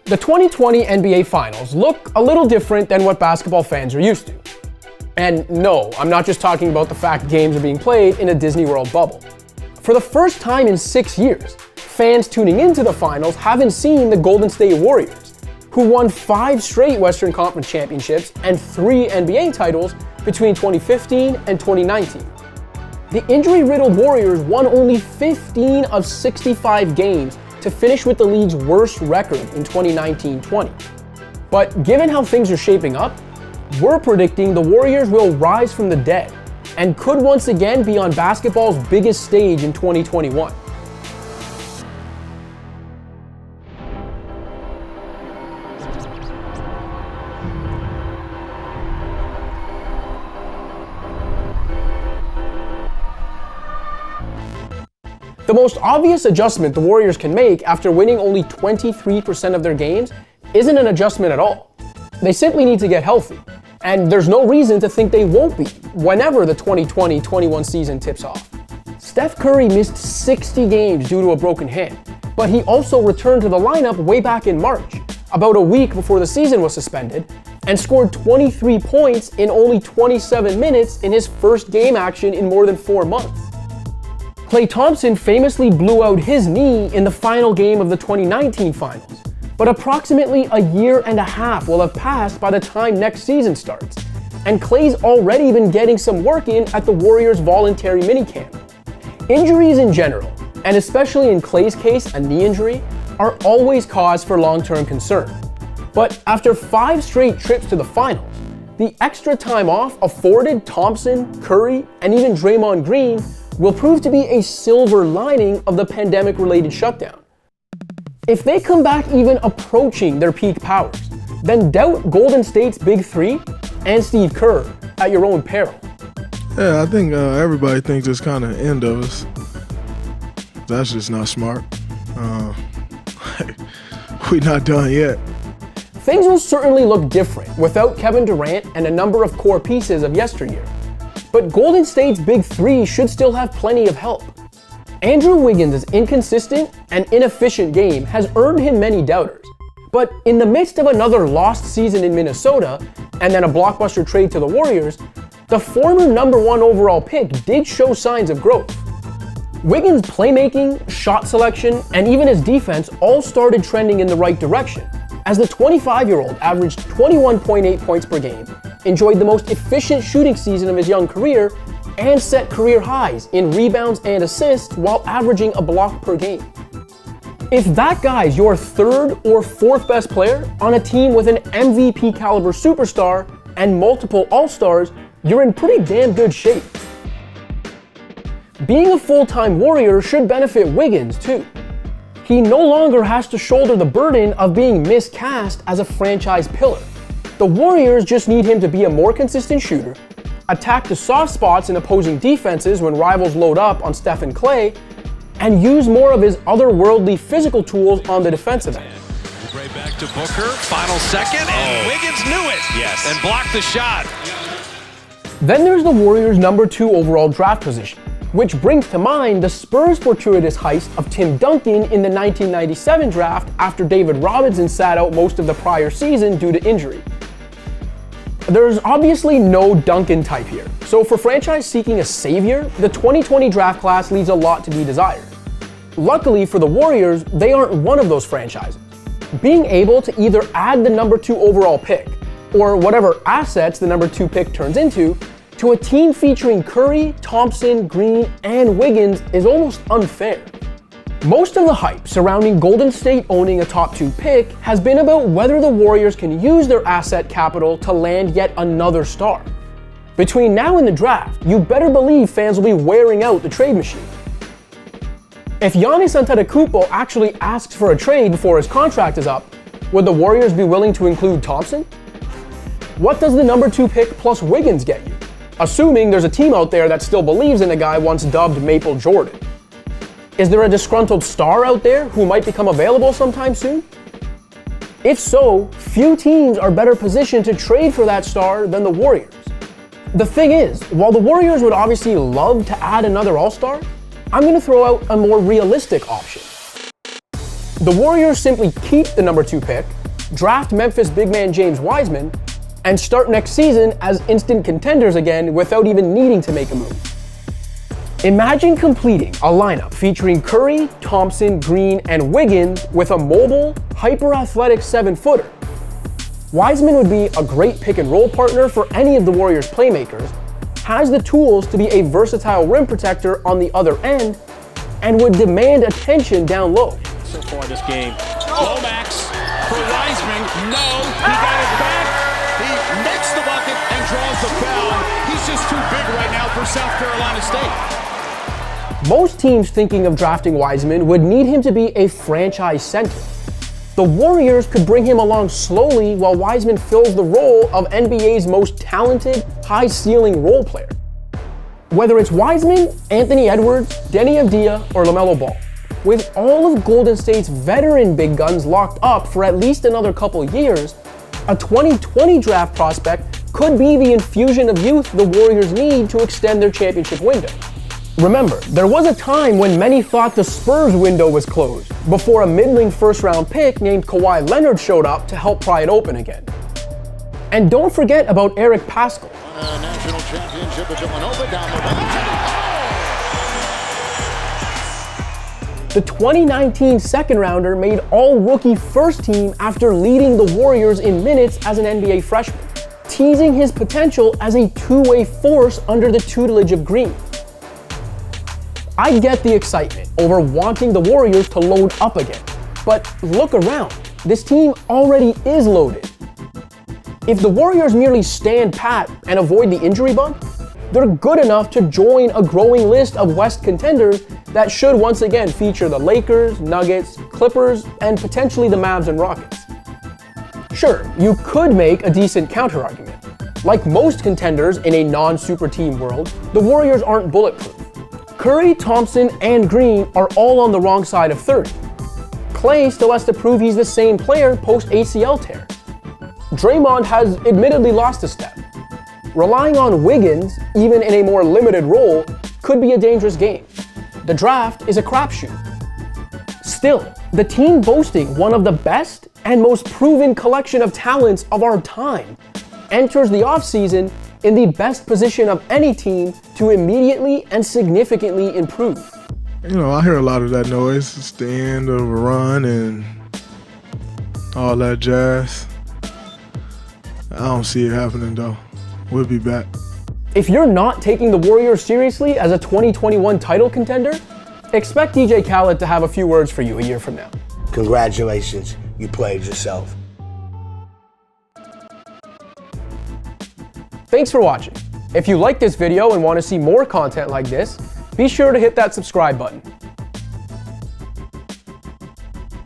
The 2020 NBA Finals look a little different than what basketball fans are used to. And no, I'm not just talking about the fact games are being played in a Disney World bubble. For the first time in 6 years, fans tuning into the finals haven't seen the Golden State Warriors, who won 5 straight Western Conference championships and 3 NBA titles between 2015 and 2019. The injury-riddled Warriors won only 15 of 65 games to finish with the league's worst record in 2019-20. But given how things are shaping up, we're predicting the Warriors will rise from the dead and could once again be on basketball's biggest stage in 2021. The most obvious adjustment the Warriors can make after winning only 23% of their games isn't an adjustment at all. They simply need to get healthy, and there's no reason to think they won't be whenever the 2020-21 season tips off. Steph Curry missed 60 games due to a broken hand, but he also returned to the lineup way back in March, about a week before the season was suspended, and scored 23 points in only 27 minutes in his first game action in more than 4 months. Klay Thompson famously blew out his knee in the final game of the 2019 finals, but approximately a year and a half will have passed by the time next season starts, and Klay's already been getting some work in at the Warriors' voluntary minicamp. Injuries in general, and especially in Klay's case, a knee injury, are always cause for long-term concern. But after 5 straight trips to the finals, the extra time off afforded Thompson, Curry, and even Draymond Green will prove to be a silver lining of the pandemic-related shutdown. If they come back even approaching their peak powers, then doubt Golden State's Big Three and Steve Kerr at your own peril. Yeah, I think everybody thinks it's kind of end of us. That's just not smart. We're not done yet. Things will certainly look different without Kevin Durant and a number of core pieces of yesteryear. But Golden State's Big Three should still have plenty of help. Andrew Wiggins' inconsistent and inefficient game has earned him many doubters. But in the midst of another lost season in Minnesota, and then a blockbuster trade to the Warriors, the former #1 overall pick did show signs of growth. Wiggins' playmaking, shot selection, and even his defense all started trending in the right direction, as the 25-year-old averaged 21.8 points per game, enjoyed the most efficient shooting season of his young career, and set career highs in rebounds and assists while averaging a block per game. If that guy's your 3rd or 4th best player on a team with an MVP caliber superstar and multiple All-Stars, you're in pretty damn good shape. Being a full-time Warrior should benefit Wiggins too. He no longer has to shoulder the burden of being miscast as a franchise pillar. The Warriors just need him to be a more consistent shooter, attack the soft spots in opposing defenses when rivals load up on Steph and Klay, and use more of his otherworldly physical tools on the defensive end. Right back to Booker, final second, and Wiggins knew it. Yes. And blocked the shot. Then there's the Warriors' #2 overall draft position, which brings to mind the Spurs' fortuitous heist of Tim Duncan in the 1997 draft after David Robinson sat out most of the prior season due to injury. There's obviously no Duncan type here, so for franchise seeking a savior, the 2020 draft class leaves a lot to be desired. Luckily for the Warriors, they aren't one of those franchises. Being able to either add the #2 overall pick, or whatever assets the #2 pick turns into, to a team featuring Curry, Thompson, Green, and Wiggins is almost unfair. Most of the hype surrounding Golden State owning a top 2 pick has been about whether the Warriors can use their asset capital to land yet another star. Between now and the draft, you better believe fans will be wearing out the trade machine. If Giannis Antetokounmpo actually asks for a trade before his contract is up, would the Warriors be willing to include Thompson? What does the #2 pick plus Wiggins get you? Assuming there's a team out there that still believes in the guy once dubbed Maple Jordan. Is there a disgruntled star out there who might become available sometime soon? If so, few teams are better positioned to trade for that star than the Warriors. The thing is, while the Warriors would obviously love to add another All-Star, I'm going to throw out a more realistic option. The Warriors simply keep the number 2 pick, draft Memphis big man James Wiseman, and start next season as instant contenders again without even needing to make a move. Imagine completing a lineup featuring Curry, Thompson, Green, and Wiggins with a mobile, hyper-athletic 7-footer. Wiseman would be a great pick-and-roll partner for any of the Warriors' playmakers, has the tools to be a versatile rim protector on the other end, and would demand attention down low. So far this game, Lomax for Wiseman, no, he got it back, he makes the bucket and draws the foul. He's just too big right now for South Carolina State. Most teams thinking of drafting Wiseman would need him to be a franchise center. The Warriors could bring him along slowly while Wiseman fills the role of NBA's most talented, high-ceiling role player. Whether it's Wiseman, Anthony Edwards, Denny Avdia, or LaMelo Ball, with all of Golden State's veteran big guns locked up for at least another couple years, a 2020 draft prospect could be the infusion of youth the Warriors need to extend their championship window. Remember, there was a time when many thought the Spurs window was closed, before a middling first-round pick named Kawhi Leonard showed up to help pry it open again. And don't forget about Eric Paschall. National championship of Villanova down The 2019 second-rounder made all-rookie first team after leading the Warriors in minutes as an NBA freshman, teasing his potential as a two-way force under the tutelage of Green. I get the excitement over wanting the Warriors to load up again, but look around. This team already is loaded. If the Warriors merely stand pat and avoid the injury bug, they're good enough to join a growing list of West contenders that should once again feature the Lakers, Nuggets, Clippers, and potentially the Mavs and Rockets. Sure, you could make a decent counterargument. Like most contenders in a non-super team world, the Warriors aren't bulletproof. Curry, Thompson, and Green are all on the wrong side of 30. Clay still has to prove he's the same player post-ACL tear. Draymond has admittedly lost a step. Relying on Wiggins, even in a more limited role, could be a dangerous game. The draft is a crapshoot. Still, the team boasting one of the best and most proven collection of talents of our time enters the offseason in the best position of any team to immediately and significantly improve. You know, I hear a lot of that noise. It's the end of a run and all that jazz. I don't see it happening though. We'll be back. If you're not taking the Warriors seriously as a 2021 title contender, expect DJ Khaled to have a few words for you a year from now. Congratulations, you played yourself. Thanks for watching. If you like this video and want to see more content like this, be sure to hit that subscribe button.